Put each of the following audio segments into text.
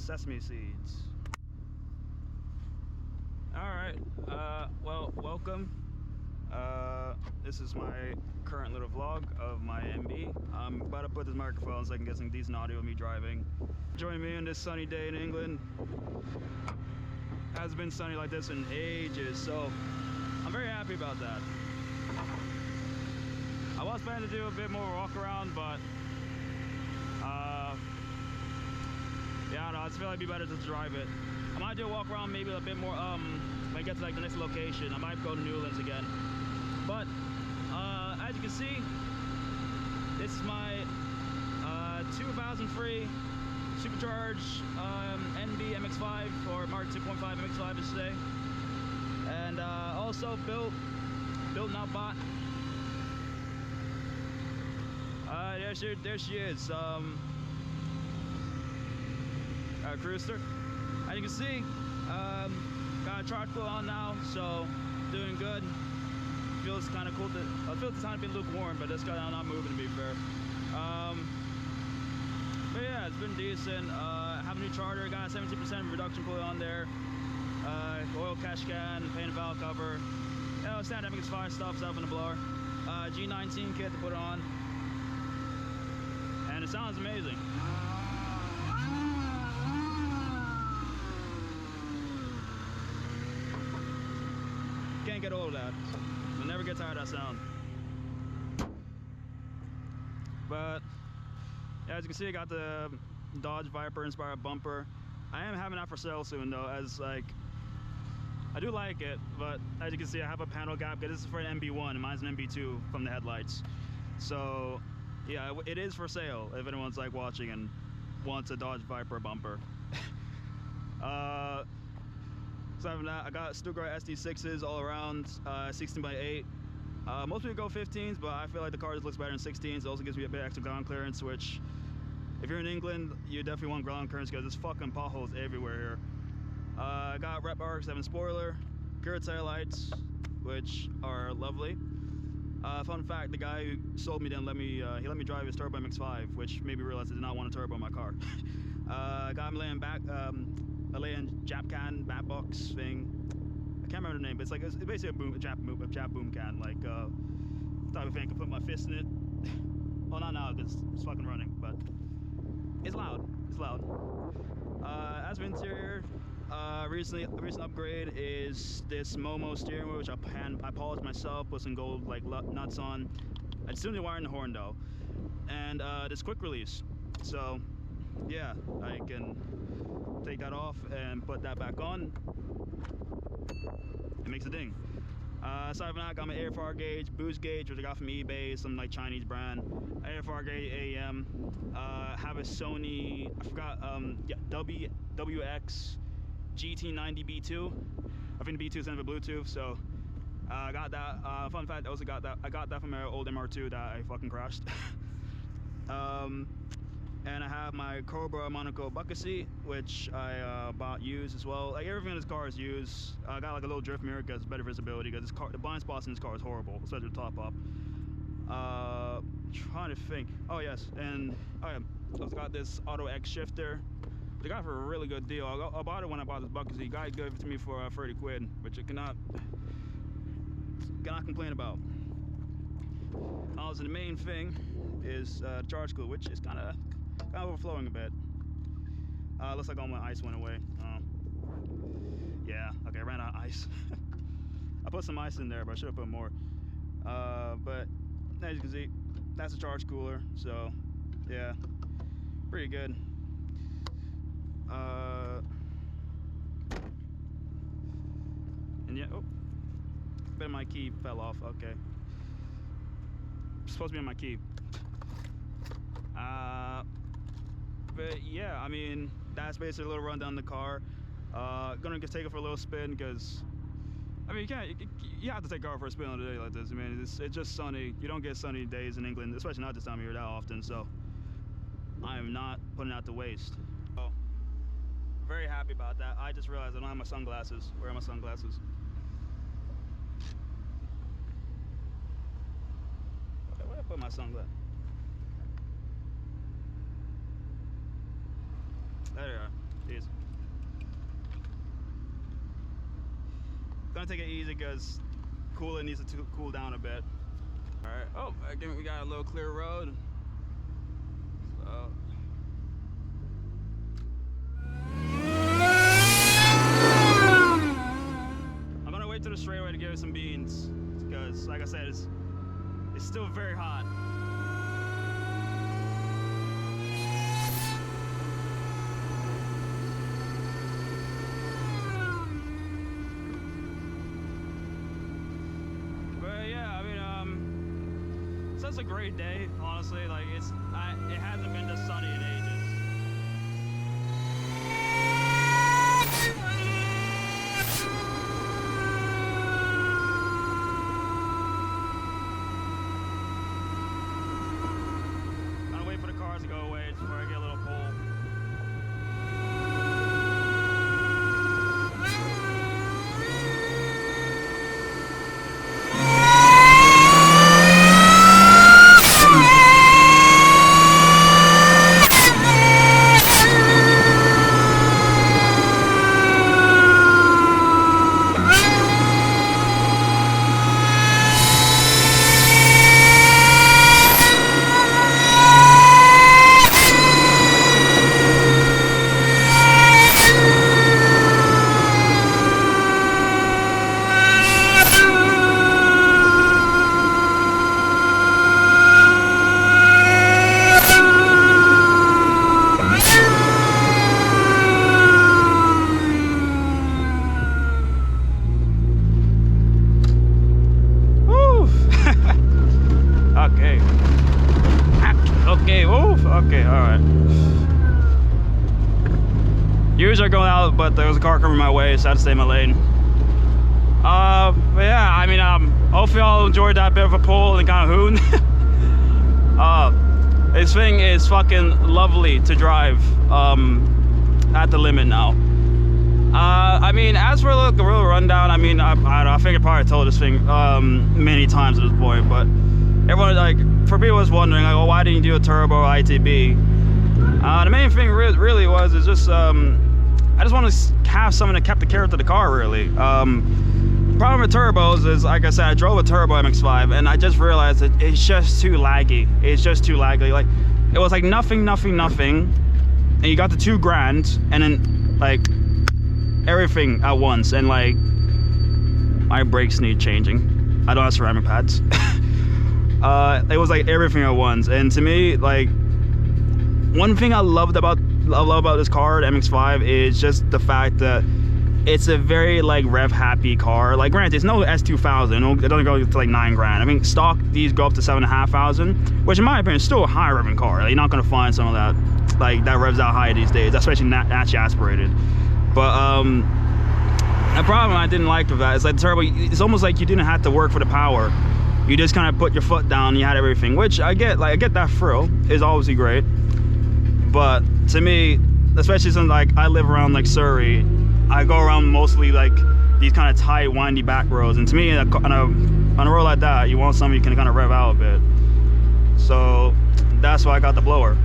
sesame seeds. Alright, well, welcome. This is my current little vlog of my NB. I'm about to put this microphone so I can get some decent audio of me driving. Joining me on this sunny day in England. Hasn't been sunny like this in ages, so I'm very happy about that. I was planning to do a bit more walk around, but yeah, I don't know, I just feel like it'd be better to drive it. I might do a walk around, maybe a bit more when I get to like the next location. I might go to Newlands again. But as you can see, this is my 2003 supercharged NB MX-5, or Mark 2.5 MX-5 is today. And also built not bought. There she is. Cruiser. As you can see, got a charge full on now, so doing good. Feels kind of cool. I feel it's time to be lukewarm, but it's kind of not moving, to be fair. But yeah, it's been decent. Have a new charger. Got a 17% reduction pulley on there. Oil catch can, painted valve cover. You know, standard MX-5 stuff, stuff in the blower. G19 kit to put on, and it sounds amazing. Can't get old of that. You'll never get tired of that sound. But yeah, as you can see, I got the Dodge Viper inspired bumper. I am having that for sale soon though, as like I do like it, but as you can see, I have a panel gap because this is for an NB1 and mine's an NB2 from the headlights. So yeah, it is for sale if anyone's like watching and wants a Dodge Viper bumper. Aside from that, I got Stuttgart SD6s all around, 16x8. Most people go 15s, but I feel like the car just looks better in 16s. It also gives me a bit extra ground clearance, which if you're in England, you definitely want ground clearance because there's fucking potholes everywhere here. I got Rep RX-7 spoiler, pure tail lights, which are lovely. Fun fact, the guy who sold me didn't let me, he let me drive his turbo MX-5, which made me realize I did not want a turbo in my car. Got him laying back, a laying Jap can back box thing. I can't remember the name, but it's basically a Jap boom can, like type of thing. I can put my fist in it. Well, not now because it's fucking running, but it's loud. It's loud. As for interior, recent upgrade is this Momo steering wheel, which I polished myself, put some gold like nuts on. I still need to wire in the horn though, and this quick release. So yeah, I can take that off and put that back on. It makes a ding. Aside from that, I got my air far gauge, boost gauge, which I got from eBay, some like Chinese brand. Air far gauge AEM. Have a Sony, I forgot, yeah, WX GT90 B2. I think the B2 is in the Bluetooth, so I got that. Fun fact, I also got that. I got that from an old MR2 that I fucking crashed. And I have my Cobra Monaco bucket seat, which I bought used as well. Like everything in this car is used. I got like a little drift mirror because better visibility. Because this car, the blind spots in this car is horrible, especially the top up. Trying to think. Oh yes, and oh yeah, I also got this Auto X shifter. I got it for a really good deal. I bought it when I bought this bucket seat. Guy gave it to me for 30 quid, which I cannot complain about. Also, the main thing is charge cooler, which is kind of overflowing a bit. Looks like all my ice went away. Yeah, okay, I ran out of ice. I put some ice in there, but I should have put more. But as you can see, that's a charge cooler, so yeah, pretty good. And yeah, oh, bet my key fell off. Okay, it's supposed to be on my key. But yeah, I mean, that's basically a little rundown on the car. Gonna just take it for a little spin because, I mean, you have to take a car for a spin on a day like this. I mean, it's just sunny. You don't get sunny days in England, especially not this time of year that often. So I am not putting out to waste. So very happy about that. I just realized I don't have my sunglasses. Where are my sunglasses? Okay, where did I put my sunglasses? There they are. Jeez. Gonna take it easy because coolant needs to cool down a bit. All right. Oh, again, we got a little clear road. So. I'm gonna wait to the straightaway to give it some beans because, like I said, it's still very hot. It's a great day, honestly. Like it hasn't been this sunny in ages. I'm gonna wait for the cars to go away before I get a little pull. Okay, alright. Usually I go out, but there was a car coming my way, so I had to stay in my lane. But yeah, I mean, hopefully y'all enjoyed that bit of a pull and kind of hoon. This thing is fucking lovely to drive at the limit now. I mean, as for the real rundown, I mean, I don't know, I think I probably told this thing many times at this point, but everyone, like, for people was wondering, like, oh, why didn't you do a turbo or ITB? The main thing really was just I just want to have something that kept the character of the car, really. Problem with turbos is, like I said, I drove a turbo MX-5 and I just realized that it's just too laggy. It's just too laggy. Like, it was like nothing, and you got to $2,000 and then like everything at once, and like my brakes need changing. I don't have ceramic pads. It was like everything at once, and to me, like, one thing I love about this car, the MX-5, is just the fact that it's a very like rev happy car. Like, granted, it's no S2000, it doesn't go to like $9,000. I mean, stock these go up to 7,500, which in my opinion is still a high revving car. Like, you're not gonna find some of that like that revs out high these days, especially naturally aspirated. But the problem I didn't like with that is like the turbo, it's almost like you didn't have to work for the power. You just kind of put your foot down and you had everything, which I get. Like, I get that thrill, is obviously great. But to me, especially since like I live around like Surrey, I go around mostly like these kind of tight, windy back roads, and to me, on a road like that, you want something you can kind of rev out a bit. So that's why I got the blower.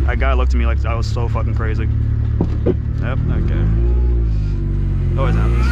That guy looked at me like I was so fucking crazy. Yep, okay. Always happens.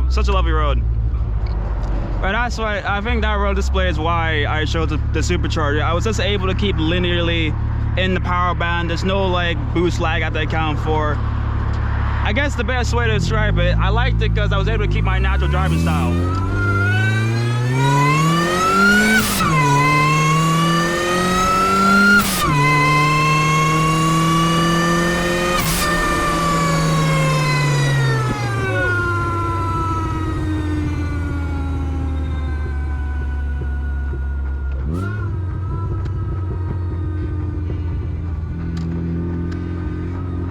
such a lovely road. But that's why I think that road display is why I chose the supercharger. I was just able to keep linearly in the power band. There's no like boost lag I have to account for. I guess the best way to describe it, I liked it because I was able to keep my natural driving style.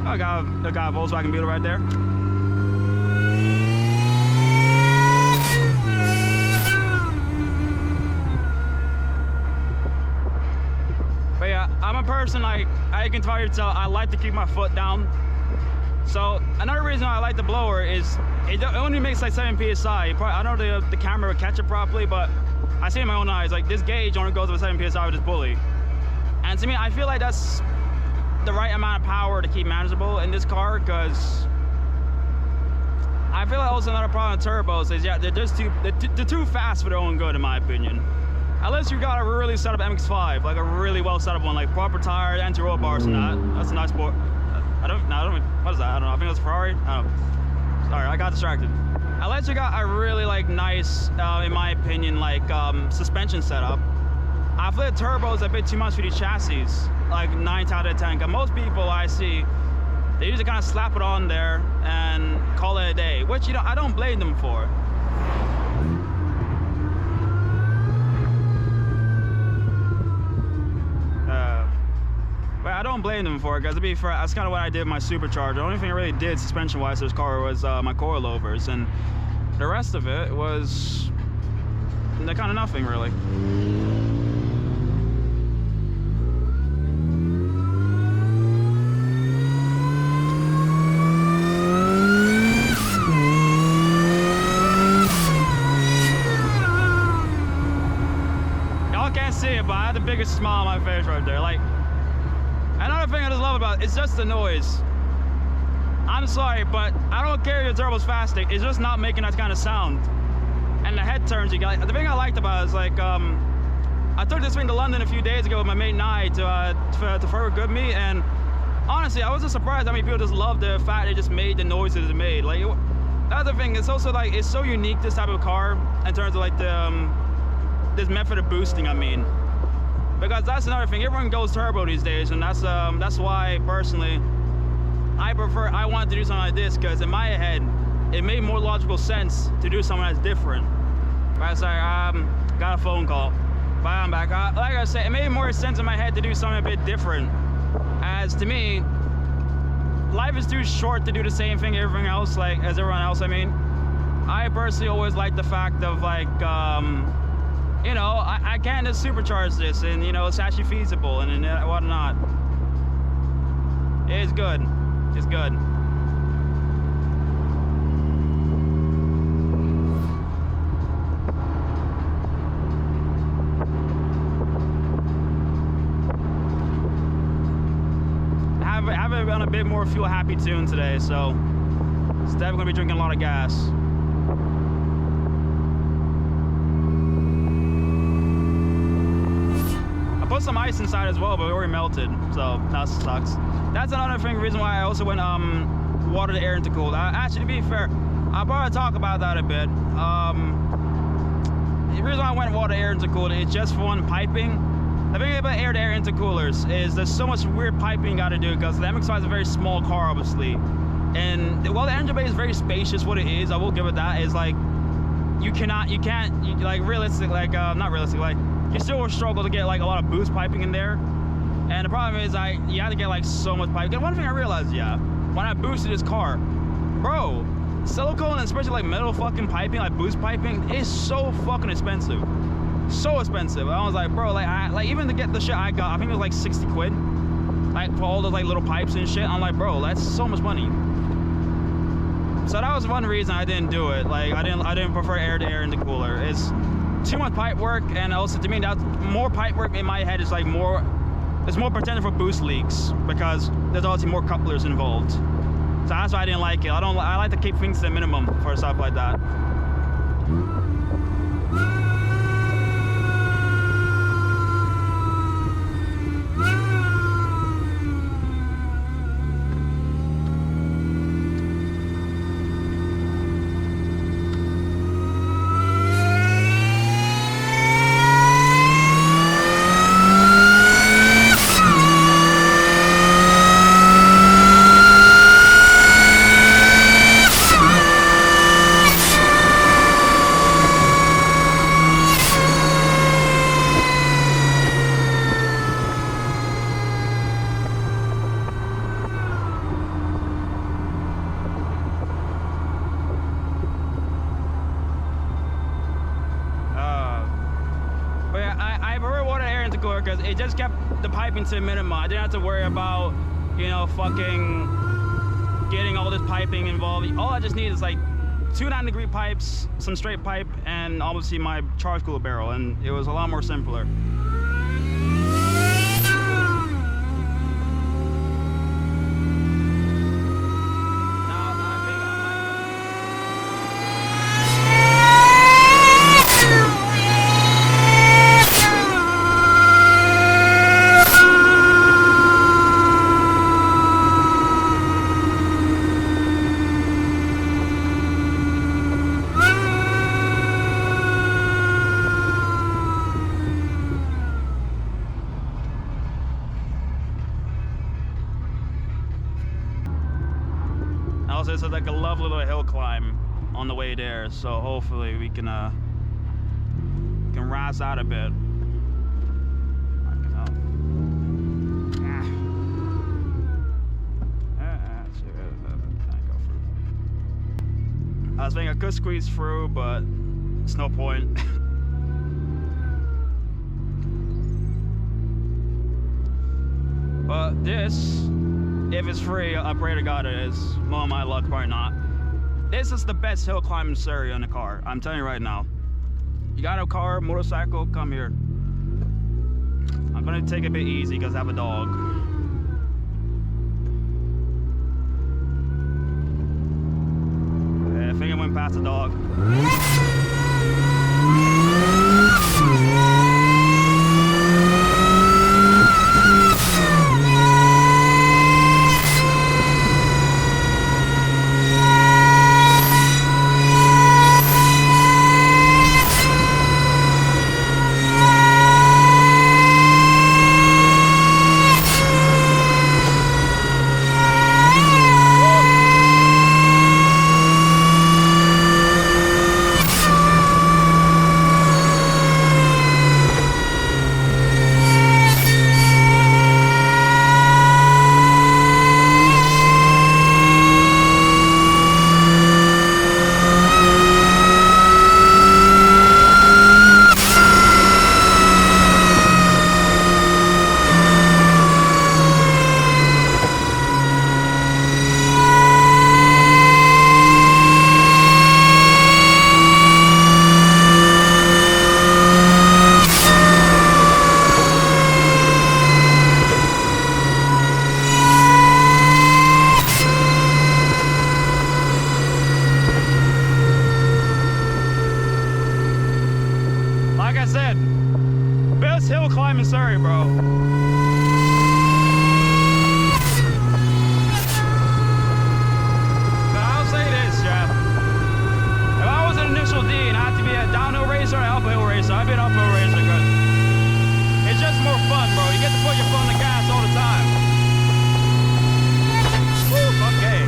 I got a Volkswagen Beetle right there. But yeah, I'm a person, like, I can tell you, I like to keep my foot down. So another reason I like the blower is it only makes like 7 psi. I don't know if the camera would catch it properly, but I see it in my own eyes, like this gauge only goes with 7 psi with this pulley. And to me, I feel like that's the right amount of power to keep manageable in this car, because I feel like also another problem with turbos is, yeah, they're just they're too fast for their own good, in my opinion. Unless you got a really set up MX-5, like a really well set up one, like proper tires, anti-roll bars and that. That's a nice sport. I don't, what is that? I don't know, I think that's Ferrari. I don't know. Sorry, I got distracted. Unless you got a really like nice, in my opinion, like suspension setup. I feel like turbo is a bit too much for these chassis, like 9 out of 10. Cause most people I see, they usually kind of slap it on there and call it a day, which, you know, I don't blame them for. But I don't blame them for it, because to be fair, that's kind of what I did with my supercharger. The only thing I really did suspension-wise to this car was my coilovers, and the rest of it was kind of nothing really. See it, but I had the biggest smile on my face right there. Like, another thing I just love about it, it's just the noise. I'm sorry, but I don't care if your turbo's fast, it's just not making that kind of sound. And the head turns you got. The thing I liked about it is, like, I took this thing to London a few days ago with my mate Nye to further good me, and honestly, I was just surprised how many people just loved the fact it just made the noises it made. Like, that's the thing. It's also like, it's so unique, this type of car, in terms of like the this method of boosting, I mean, because that's another thing. Everyone goes turbo these days, and that's why personally I wanted to do something like this, because in my head it made more logical sense to do something that's different. Right, sorry, got a phone call, but I'm back. Like I said, it made more sense in my head to do something a bit different, as to me, life is too short to do the same thing everything else, like as everyone else. I mean, I personally always like the fact of, like, you know, I can just supercharge this, and, you know, it's actually feasible and whatnot. It's good. It's good. I have it on a bit more fuel happy tune today, so it's definitely going to be drinking a lot of gas. I put some ice inside as well, but it already melted, so that sucks. That's another thing, reason why I also went water to air intercooled. Actually, to be fair, I'll probably talk about that a bit. The reason why I went water to air intercooled is just for one, piping. The thing about air to air intercoolers is there's so much weird piping you got to do, because the MX-5 is a very small car, obviously. And while the engine bay is very spacious, what it is, I will give it that, is like, you can't, like, realistic, like, not realistic, like, you still will struggle to get like a lot of boost piping in there. And the problem is, you have to get like so much piping. And one thing I realized, yeah, when I boosted this car, bro, silicone and especially like metal fucking piping, like boost piping, is so fucking expensive. So expensive. I was like, bro, like even to get the shit I got, I think it was like 60 quid. Like for all those like little pipes and shit. I'm like, bro, that's so much money. So that was one reason I didn't do it. Like I didn't prefer air to air intercooler. It's too much pipe work, and also to me, that's more pipe work in my head is like more, it's more potential for boost leaks, because there's obviously more couplers involved. So that's why I didn't like it. I like to keep things to a minimum for stuff like that. Because it just kept the piping to a minimum. I didn't have to worry about, you know, fucking getting all this piping involved. All I just need is like 2 9-degree pipes, some straight pipe, and obviously my charge cooler barrel, and it was a lot more simpler. Also, it's like a lovely little hill climb on the way there, so hopefully we can rise out a bit. I was thinking I could squeeze through, but it's no point. But this, if it's free, I pray to God it is. Well, my luck, probably not. This is the best hill climb in Surrey in a car. I'm telling you right now. You got a car, motorcycle, come here. I'm gonna take it a bit easy because I have a dog. Yeah, I think I went past the dog. Like I said, best hill climb in Surrey, bro. But I'll say this, Jeff. If I was an initial D and I had to be a downhill racer or an uphill racer, I'd be an uphill racer because it's just more fun, bro. You get to put your foot on the gas all the time. Woo, okay.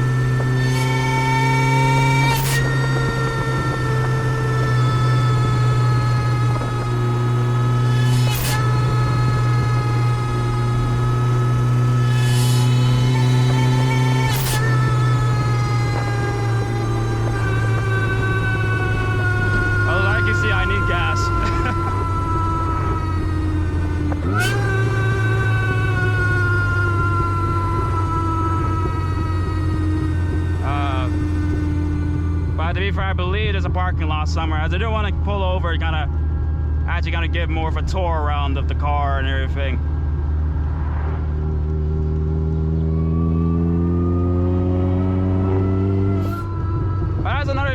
To be fair, I believe there's a parking lot somewhere. As I do want to pull over and actually kind of give more of a tour around of the car and everything.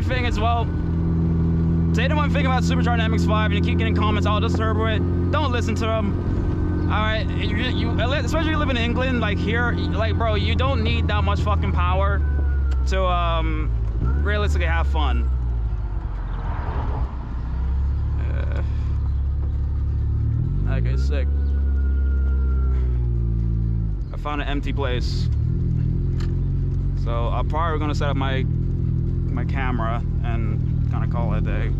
thing is, well, to anyone thinking about supercharged MX-5 and you keep getting comments, oh, just turbo it, don't listen to them. All right, especially if you live in England, like here, like, bro, you don't need that much fucking power to realistically have fun. Okay, sick. I found an empty place, so I'm probably gonna set up my camera and kind of call it a day.